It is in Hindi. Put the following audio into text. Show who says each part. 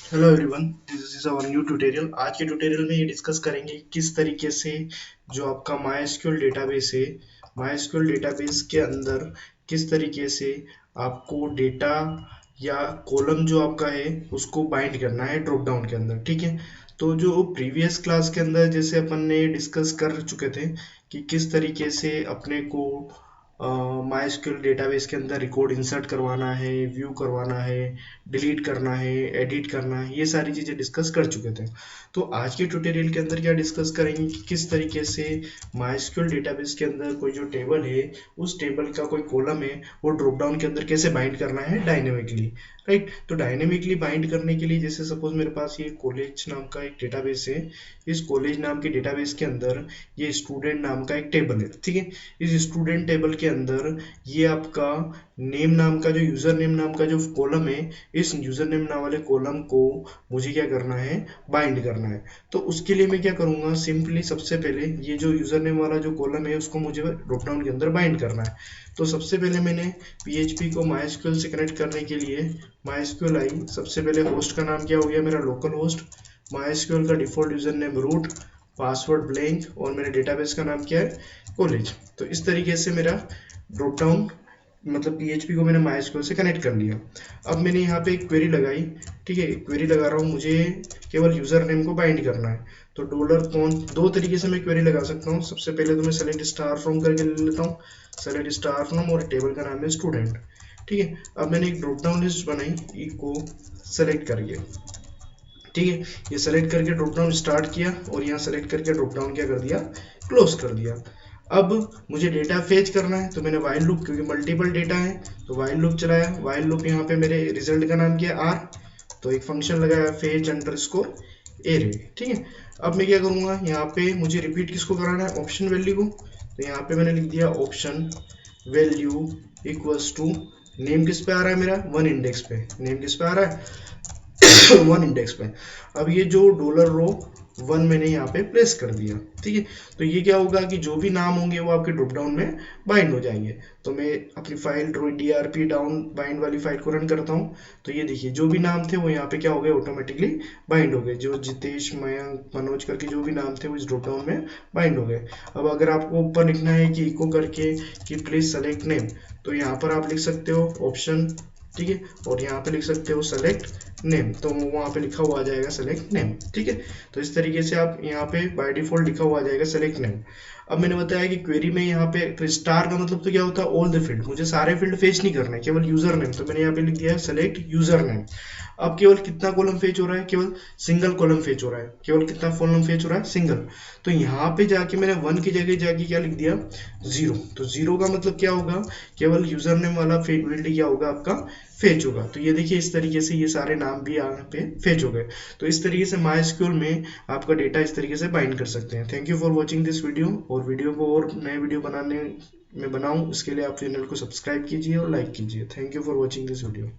Speaker 1: Hello everyone, this is our new tutorial. आज के ट्यूटोरियल में ये डिस्कस करेंगे किस तरीके से जो आपका MySQL डेटाबेस है, MySQL डेटाबेस के अंदर किस तरीके से आपको डेटा या कॉलम जो आपका है उसको बाइंड करना है ड्रॉप डाउन के अंदर। ठीक है, तो जो प्रीवियस क्लास के अंदर जैसे अपन ने डिस्कस कर चुके थे कि किस तरीके से अपने को MySQL डेटाबेस के अंदर रिकॉर्ड इंसर्ट करवाना है, व्यू करवाना है, डिलीट करना है, एडिट करना है, ये सारी चीज़ें डिस्कस कर चुके थे। तो आज के ट्यूटोरियल के अंदर क्या डिस्कस करेंगे कि किस तरीके से MySQL डेटाबेस के अंदर कोई जो टेबल है, उस टेबल का कोई कॉलम है, वो ड्रॉप डाउन के अंदर कैसे बाइंड करना है डायनेमिकली। राइट, तो डायनेमिकली बाइंड करने के लिए जैसे सपोज मेरे पास ये कॉलेज नाम का एक डेटाबेस है। इस कॉलेज नाम के डेटाबेस के अंदर ये स्टूडेंट नाम का एक टेबल है। ठीक है, इस स्टूडेंट टेबल के अंदर ये आपका नेम नाम का जो यूजर नेम नाम का जो कॉलम है, इस यूजर नेम नाम वाले कॉलम को मुझे क्या करना है, बाइंड करना है। तो उसके लिए मैं क्या करूंगा, सिंपली सबसे पहले ये जो यूजर नेम वाला जो कॉलम है उसको मुझे ड्रॉप डाउन के अंदर बाइंड करना है। तो सबसे पहले मैंने PHP को MySQL से कनेक्ट करने के लिए MySQL आई, सबसे पहले होस्ट का नाम क्या हो गया मेरा लोकल होस्ट, MySQL का default user name root, password blank और मेरे डेटाबेस का नाम क्या है, कॉलेज। तो इस तरीके से मेरा ड्रॉप डाउन मतलब PHP को मैंने MySQL से कनेक्ट कर लिया। अब मैंने यहाँ पे एक क्वेरी लगाई। ठीक है, क्वेरी लगा रहा हूँ, मुझे केवल यूजर नेम को बाइंड करना है। तो डॉलर कौन, दो तरीके से मैं क्वेरी लगा सकता हूँ। सबसे पहले तो मैं सेलेक्ट स्टार फ्रॉम करके ले लेता हूँ, सेलेक्ट स्टार फ्रॉम, और टेबल का नाम है स्टूडेंट। ठीक है, अब मैंने एक ड्रॉप डाउन लिस्ट बनाई, इको सेलेक्ट करिए। ठीक है, ये सेलेक्ट करके ड्रॉप डाउन स्टार्ट किया और यहाँ सेलेक्ट करके ड्रॉप डाउन क्या कर दिया, क्लोज कर दिया। अब मुझे डेटा फेच करना है, तो मैंने वाइल लूप, क्योंकि मल्टीपल डेटा है तो वाइल लूप चलाया। वाइल लूप यहाँ पे मेरे रिजल्ट का नाम किया आर, तो एक फंक्शन लगाया फेच अंडरस्कोर एरे। ठीक है, अब मैं क्या करूँगा, यहाँ पे मुझे रिपीट किसको कराना है, ऑप्शन वैल्यू को। तो यहाँ पे मैंने लिख दिया option value equals to, name किस पे आ रहा है मेरा, वन इंडेक्स पे, नेम किस पे आ रहा है वन इंडेक्स पे। अब ये जो डॉलर रो वन मैंने यहाँ पे प्लेस कर दिया। ठीक है, तो ये क्या होगा कि जो भी नाम होंगे वो आपके ड्रॉप डाउन में बाइंड हो जाएंगे। तो मैं अपनी फाइल DRP डाउन बाइंड वाली फाइल को रन करता हूँ। तो ये देखिए जो भी नाम थे वो यहाँ पे क्या हो गए, ऑटोमेटिकली बाइंड हो गए। जो जितेश, मयंक, मनोज करके जो भी नाम थे वो इस ड्रॉप डाउन में बाइंड हो गए। अब अगर आपको ऊपर लिखना है कि इको करके कि प्लीज सेलेक्ट नेम, तो यहाँ पर आप लिख सकते हो ऑप्शन। ठीक है, और यहाँ पे लिख सकते हो सेलेक्ट नेम, तो वहाँ पे लिखा हुआ आ जाएगा सेलेक्ट नेम। ठीक है, तो इस तरीके से आप यहाँ पे बाय डिफॉल्ट लिखा हुआ आ जाएगा सेलेक्ट नेम। अब मैंने बताया कि क्वेरी में यहाँ पे स्टार का मतलब तो क्या होता है, ऑल द फील्ड, मुझे सारे फील्ड फेच नहीं करना है, केवल यूजर नेम। तो मैंने यहाँ पे लिख दिया है सेलेक्ट यूजर नेम। अब केवल कितना कॉलम फेच हो रहा है, केवल सिंगल कॉलम फेच हो रहा है। केवल कितना कॉलम फेच हो रहा है, सिंगल। तो यहाँ पे जाके मैंने वन की जगह जाके क्या लिख दिया, जीरो। तो जीरो का मतलब क्या होगा, केवल यूजर नेम वाला फील्ड क्या होगा आपका, फेच होगा। तो ये देखिए इस तरीके से ये सारे नाम भी यहाँ पे फेच हो गए। तो इस तरीके से MySQL में आपका डेटा इस तरीके से बाइंड कर सकते हैं। Thank you for watching this video, और वीडियो को और नए वीडियो बनाने में बनाऊं उसके लिए आप चैनल को सब्सक्राइब कीजिए और लाइक कीजिए। Thank you for watching this video.